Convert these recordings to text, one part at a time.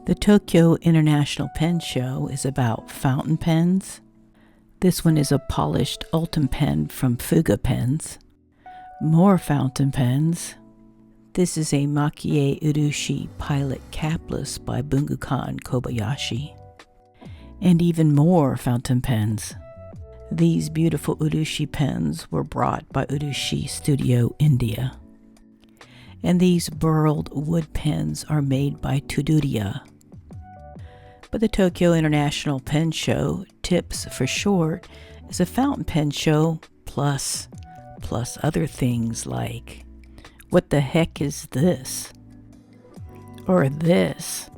The Tokyo International Pen Show is about fountain pens. This one is a polished Ultim pen from Fuga Pens. More fountain pens. This is a Makie Urushi Pilot Capless by Bungukan Kobayashi. And even more fountain pens. These beautiful Urushi pens were brought by Urushi Studio India. And these burled wood pens are made by Tuduria. But the Tokyo International Pen Show, TIPS for short, is a fountain pen show plus other things like, what the heck is this? Or this?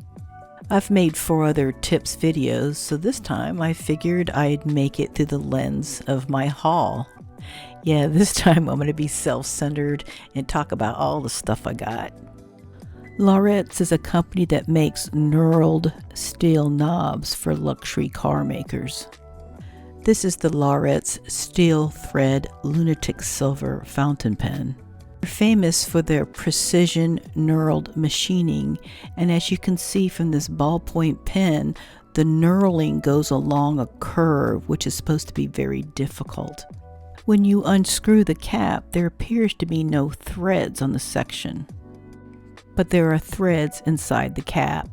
I've made 4 other TIPS videos, so this time I figured I'd make it through the lens of my haul. Yeah, this time I'm going to be self-centered and talk about all the stuff I got. Lauretts is a company that makes knurled steel knobs for luxury car makers. This is the Lauretts Steel Thread Lunatic Silver Fountain Pen. They're famous for their precision knurled machining, and as you can see from this ballpoint pen, the knurling goes along a curve which is supposed to be very difficult. When you unscrew the cap, there appears to be no threads on the section. But there are threads inside the cap.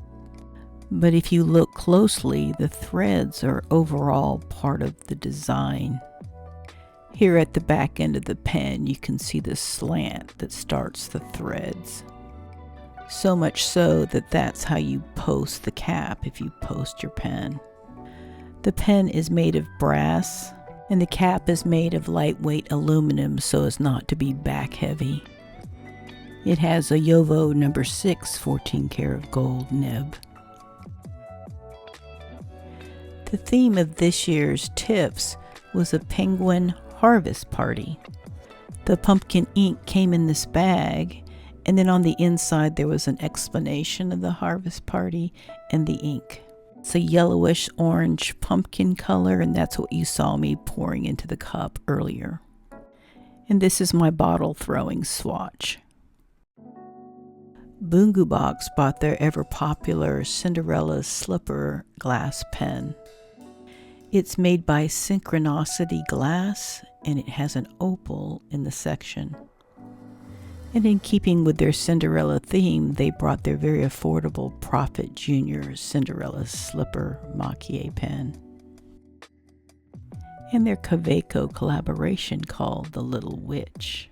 But if you look closely, the threads are overall part of the design. Here at the back end of the pen, you can see the slant that starts the threads. So much so that that's how you post the cap if you post your pen. The pen is made of brass, and the cap is made of lightweight aluminum so as not to be back heavy. It has a Yovo No. 6 14 karat gold nib. The theme of this year's TIPS was a penguin harvest party. The pumpkin ink came in this bag, and then on the inside there was an explanation of the harvest party and the ink. It's a yellowish orange pumpkin color, and that's what you saw me pouring into the cup earlier. And this is my bottle throwing swatch. BunguBox bought their ever-popular Cinderella Slipper glass pen. It's made by Synchronicity Glass, and it has an opal in the section. And in keeping with their Cinderella theme, they brought their very affordable Prophet Jr. Cinderella Slipper Makie pen. And their Kaweco collaboration called The Little Witch.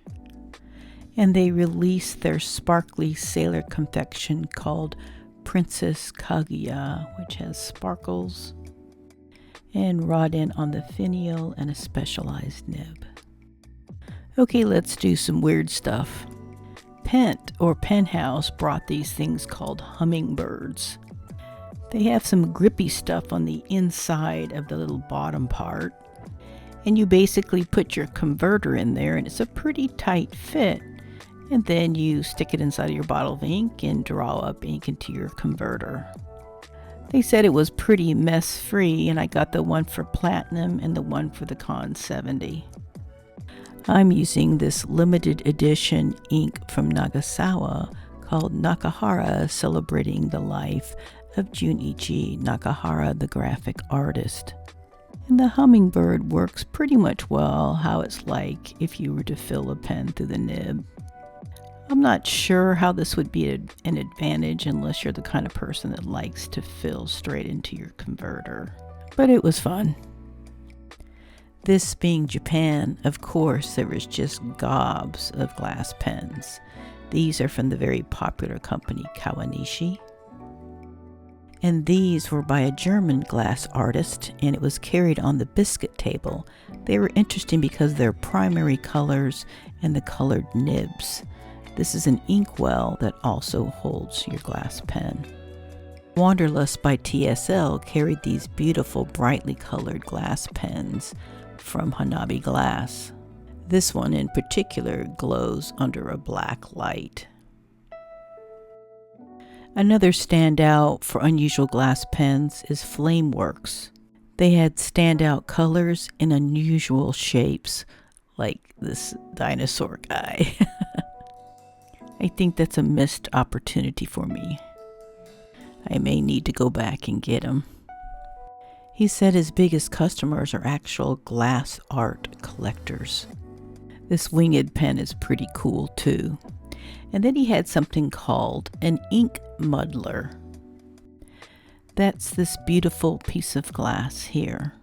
And they released their sparkly sailor confection called Princess Kaguya, which has sparkles and wrought in on the finial and a specialized nib. Okay, let's do some weird stuff. Pent or Penthouse brought these things called Hummingbirds. They have some grippy stuff on the inside of the little bottom part, and you basically put your converter in there, and it's a pretty tight fit. And then you stick it inside of your bottle of ink and draw up ink into your converter. They said it was pretty mess-free, and I got the one for Platinum and the one for the Con 70. I'm using this limited edition ink from Nagasawa called Nakahara, celebrating the life of Junichi Nakahara, the graphic artist. And the Hummingbird works pretty much well how it's like if you were to fill a pen through the nib. I'm not sure how this would be an advantage unless you're the kind of person that likes to fill straight into your converter. But it was fun. This being Japan, of course, there was just gobs of glass pens. These are from the very popular company Kawanishi. And these were by a German glass artist, and it was carried on the biscuit table. They were interesting because they're primary colors and the colored nibs. This is an inkwell that also holds your glass pen. Wanderlust by TSL carried these beautiful brightly colored glass pens from Hanabi glass. This one in particular glows under a black light. Another standout for unusual glass pens is Flameworks. They had standout colors and unusual shapes, like this dinosaur guy. I think that's a missed opportunity for me. I may need to go back and get them. He said his biggest customers are actual glass art collectors. This winged pen is pretty cool too. And then he had something called an ink muddler. That's this beautiful piece of glass here.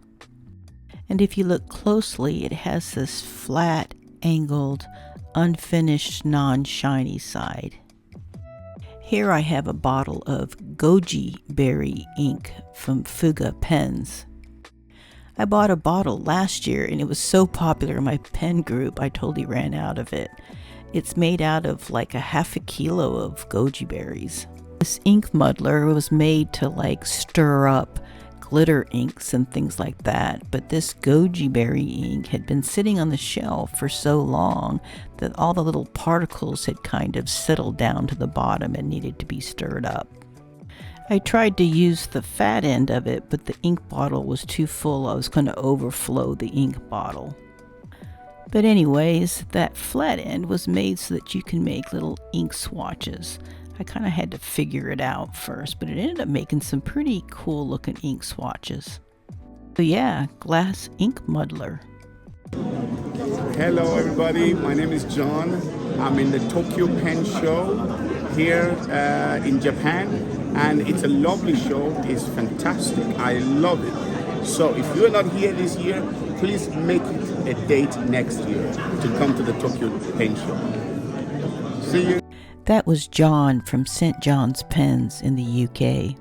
And if you look closely, it has this flat, angled, unfinished, non-shiny side. Here I have a bottle of goji berry ink from Fuga Pens. I bought a bottle last year and it was so popular in my pen group I totally ran out of it. It's made out of like a half a kilo of goji berries. This ink muddler was made to like stir up glitter inks and things like that, but this goji berry ink had been sitting on the shelf for so long that all the little particles had kind of settled down to the bottom and needed to be stirred up. I tried to use the fat end of it, but the ink bottle was too full. I was going to overflow the ink bottle. But anyways, that flat end was made so that you can make little ink swatches. I kind of had to figure it out first, but it ended up making some pretty cool looking ink swatches. So yeah, glass ink muddler. Hello everybody, my name is John. I'm in the Tokyo Pen Show here in Japan, and it's a lovely show. It's fantastic. I love it. So if you're not here this year, please make it a date next year to come to the Tokyo Pen Show. See you. That was John from St. John's Pens in the UK.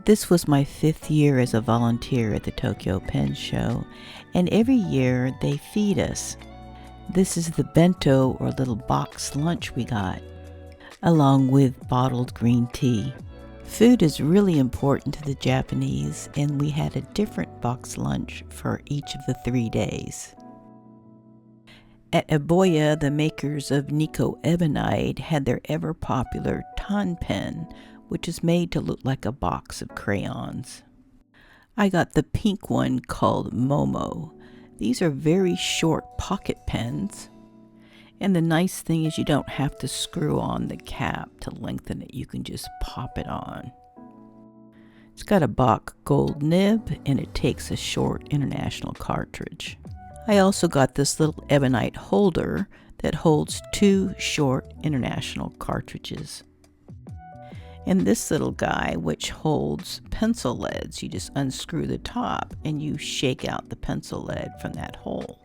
This was my 5th year as a volunteer at the Tokyo Pen Show, and every year they feed us. This is the bento or little box lunch we got, along with bottled green tea. Food is really important to the Japanese, and we had a different box lunch for each of the 3 days. At Eboya, the makers of Nikko Ebonite had their ever-popular Tan pen, which is made to look like a box of crayons. I got the pink one called Momo. These are very short pocket pens. And the nice thing is you don't have to screw on the cap to lengthen it. You can just pop it on. It's got a Bach gold nib, and it takes a short international cartridge. I also got this little ebonite holder that holds 2 short international cartridges. And this little guy, which holds pencil leads, you just unscrew the top and you shake out the pencil lead from that hole.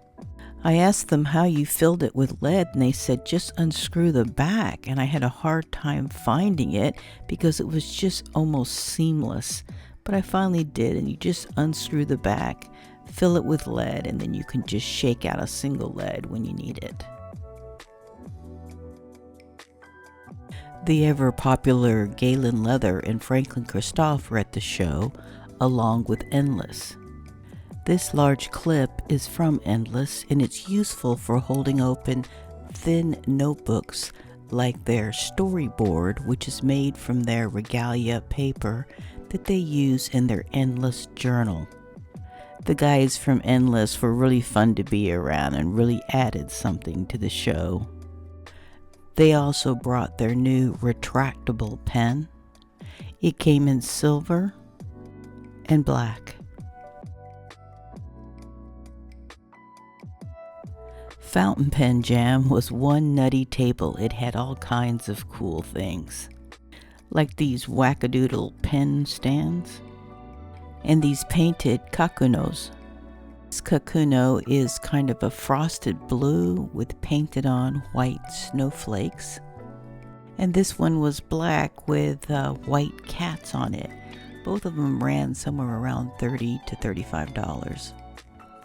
I asked them how you filled it with lead, and they said just unscrew the back, and I had a hard time finding it because it was just almost seamless. But I finally did, and you just unscrew the back, fill it with lead, and then you can just shake out a single lead when you need it. The ever-popular Galen Leather and Franklin Christoph were at the show, along with Endless. This large clip is from Endless, and it's useful for holding open thin notebooks like their storyboard, which is made from their regalia paper that they use in their Endless journal. The guys from Endless were really fun to be around and really added something to the show. They also brought their new retractable pen. It came in silver and black. Fountain Pen Jam was one nutty table. It had all kinds of cool things, like these wackadoodle pen stands and these painted kakunos. This kakuno is kind of a frosted blue with painted on white snowflakes. And this one was black with white cats on it. Both of them ran somewhere around $30 to $35.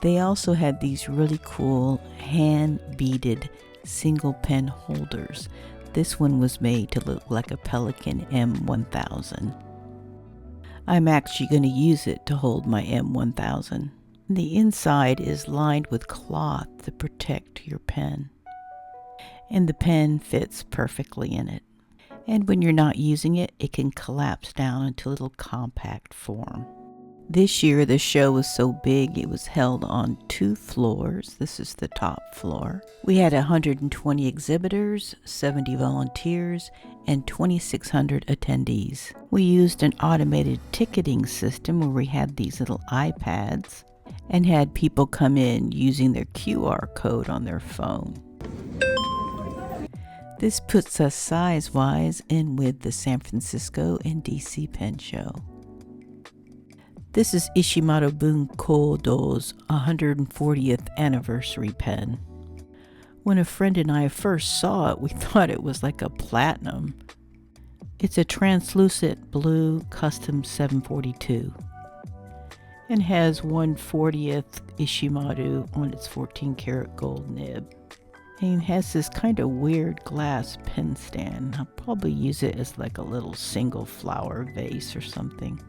They also had these really cool hand-beaded single pen holders. This one was made to look like a Pelican M1000. I'm actually going to use it to hold my M1000. The inside is lined with cloth to protect your pen, and the pen fits perfectly in it. And when you're not using it, it can collapse down into a little compact form. This year the show was so big it was held on 2 floors. This is the top floor. We had 120 exhibitors, 70 volunteers, and 2,600 attendees. We used an automated ticketing system where we had these little iPads and had people come in using their QR code on their phone. This puts us size-wise in with the San Francisco and DC Pen Show. This is Ishimaru Bunkodo's 140th anniversary pen. When a friend and I first saw it, we thought it was like a platinum. It's a translucent blue custom 742 and has 1/40th Ishimaru on its 14 karat gold nib. And it has this kind of weird glass pen stand. I'll probably use it as like a little single flower vase or something.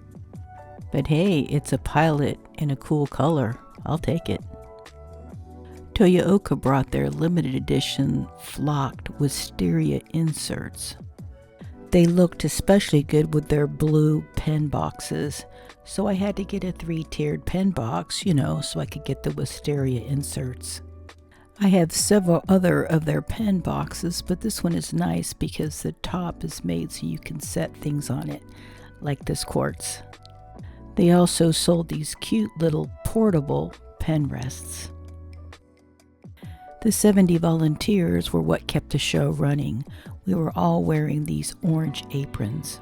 But hey, it's a Pilot in a cool color. I'll take it. Toyooka brought their limited edition flocked Wisteria inserts. They looked especially good with their blue pen boxes, so I had to get a 3-tiered pen box, so I could get the Wisteria inserts. I have several other of their pen boxes, but this one is nice because the top is made so you can set things on it, like this quartz. They also sold these cute little portable pen rests. The 70 volunteers were what kept the show running. We were all wearing these orange aprons.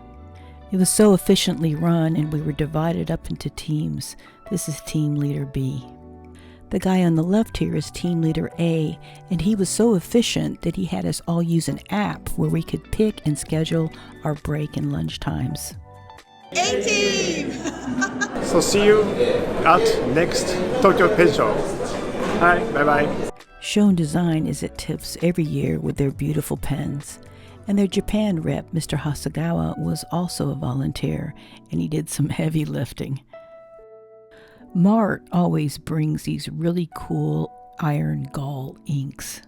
It was so efficiently run, and we were divided up into teams. This is Team Leader B. The guy on the left here is Team Leader A, and he was so efficient that he had us all use an app where we could pick and schedule our break and lunch times. A-Team! So see you at next Tokyo Pen Show. Hi, bye-bye. Shown Design is at TIFF's every year with their beautiful pens. And their Japan rep, Mr. Hasagawa, was also a volunteer, and he did some heavy lifting. Mart always brings these really cool iron gall inks.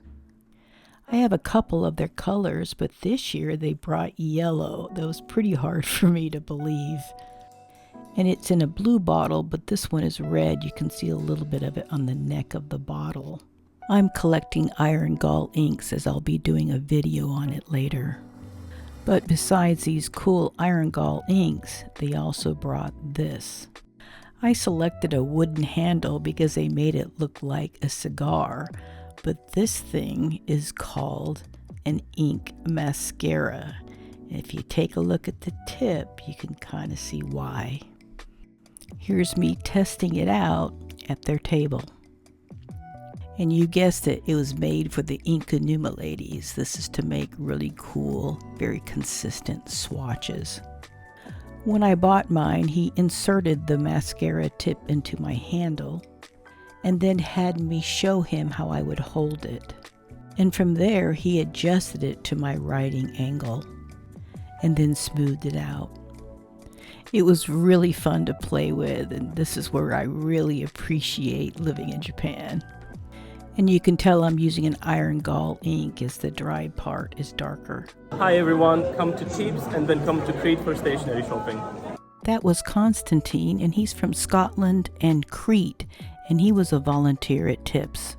I have a couple of their colors, but this year they brought yellow. That was pretty hard for me to believe. And it's in a blue bottle, but this one is red. You can see a little bit of it on the neck of the bottle. I'm collecting iron gall inks, as I'll be doing a video on it later. But besides these cool iron gall inks, they also brought this. I selected a wooden handle because they made it look like a cigar, but this thing is called an ink mascara. If you take a look at the tip, you can kind of see why. Here's me testing it out at their table. And you guessed it, it was made for the Inkanuma ladies. This is to make really cool, very consistent swatches. When I bought mine, he inserted the mascara tip into my handle and then had me show him how I would hold it. And from there, he adjusted it to my writing angle and then smoothed it out. It was really fun to play with, and this is where I really appreciate living in Japan. And you can tell I'm using an iron gall ink as the dried part is darker. Hi everyone, come to Tips and then come to Crete for stationery shopping. That was Constantine, and he's from Scotland and Crete, and he was a volunteer at Tips.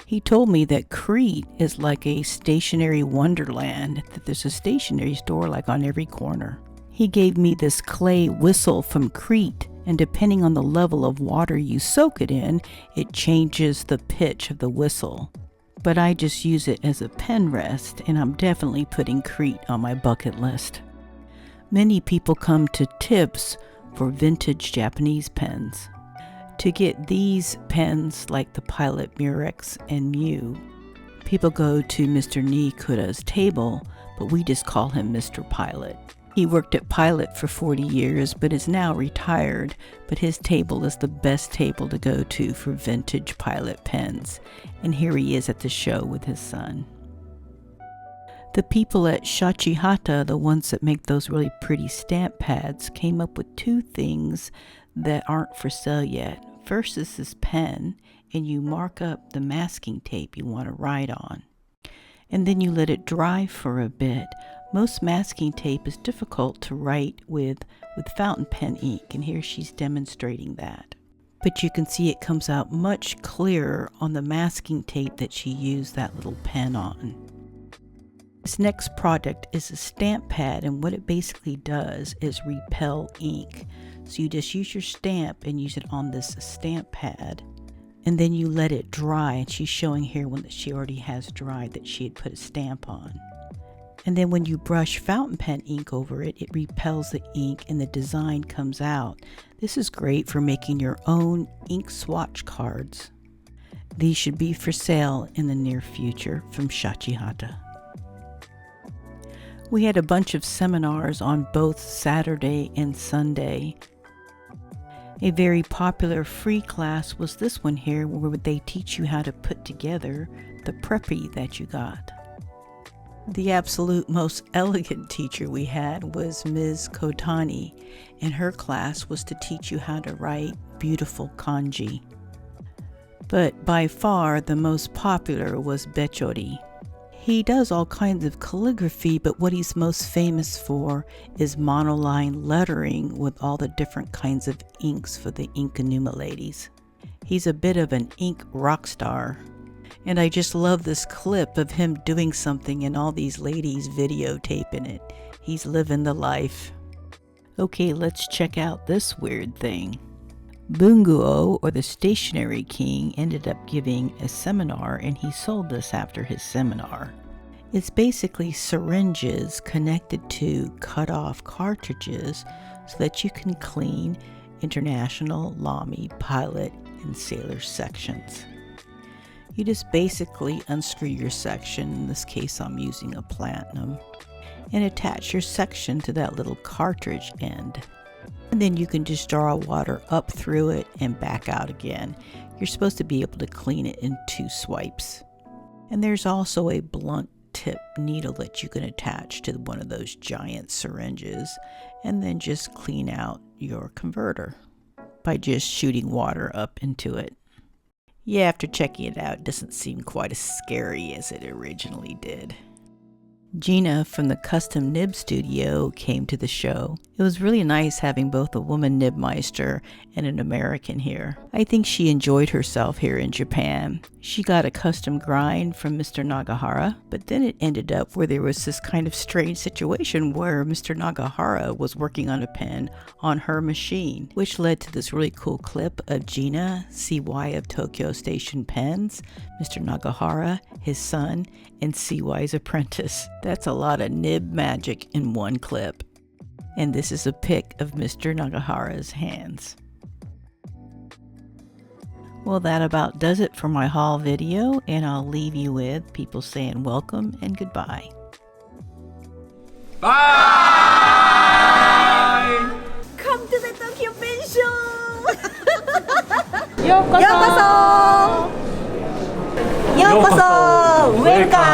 He told me that Crete is like a stationery wonderland, that there's a stationery store like on every corner. He gave me this clay whistle from Crete, and depending on the level of water you soak it in, it changes the pitch of the whistle. But I just use it as a pen rest, and I'm definitely putting Crete on my bucket list. Many people come to Tips for vintage Japanese pens. To get these pens like the Pilot Murex and Mew, people go to Mr. Nikuda's table, but we just call him Mr. Pilot. He worked at Pilot for 40 years, but is now retired, but his table is the best table to go to for vintage Pilot pens, and here he is at the show with his son. The people at Shachihata, the ones that make those really pretty stamp pads, came up with two things that aren't for sale yet. First is this pen, and you mark up the masking tape you want to write on, and then you let it dry for a bit. Most masking tape is difficult to write with fountain pen ink, and here she's demonstrating that. But you can see it comes out much clearer on the masking tape that she used that little pen on. This next product is a stamp pad, and what it basically does is repel ink. So you just use your stamp and use it on this stamp pad, and then you let it dry. And she's showing here one that she already has dried that she had put a stamp on. And then when you brush fountain pen ink over it, it repels the ink and the design comes out. This is great for making your own ink swatch cards. These should be for sale in the near future from Shachihata. We had a bunch of seminars on both Saturday and Sunday. A very popular free class was this one here, where they teach you how to put together the preppy that you got. The absolute most elegant teacher we had was Ms. Kotani, and her class was to teach you how to write beautiful kanji. But by far the most popular was Bechori. He does all kinds of calligraphy, but what he's most famous for is monoline lettering with all the different kinds of inks for the Inkanuma ladies. He's a bit of an ink rock star. And I just love this clip of him doing something and all these ladies videotaping it. He's living the life. Okay, let's check out this weird thing. Bunguo, or the Stationery King, ended up giving a seminar, and he sold this after his seminar. It's basically syringes connected to cut-off cartridges so that you can clean international, Lamy, pilot, and sailor sections. You just basically unscrew your section, in this case I'm using a platinum, and attach your section to that little cartridge end. And then you can just draw water up through it and back out again. You're supposed to be able to clean it in 2 swipes. And there's also a blunt tip needle that you can attach to one of those giant syringes, and then just clean out your converter by just shooting water up into it. Yeah, after checking it out, it doesn't seem quite as scary as it originally did. Gina from the Custom Nib Studio came to the show. It was really nice having both a woman Nib Meister and an American here. I think she enjoyed herself here in Japan. She got a custom grind from Mr. Nagahara, but then it ended up where there was this kind of strange situation where Mr. Nagahara was working on a pen on her machine, which led to this really cool clip of Gina, CY of Tokyo Station Pens, Mr. Nagahara, his son, and CY's apprentice. That's a lot of nib magic in one clip. And this is a pic of Mr. Nagahara's hands. Well, that about does it for my haul video, and I'll leave you with people saying welcome and goodbye. Bye! Come to the Tokyo Pen Show! ようこそ Welcome!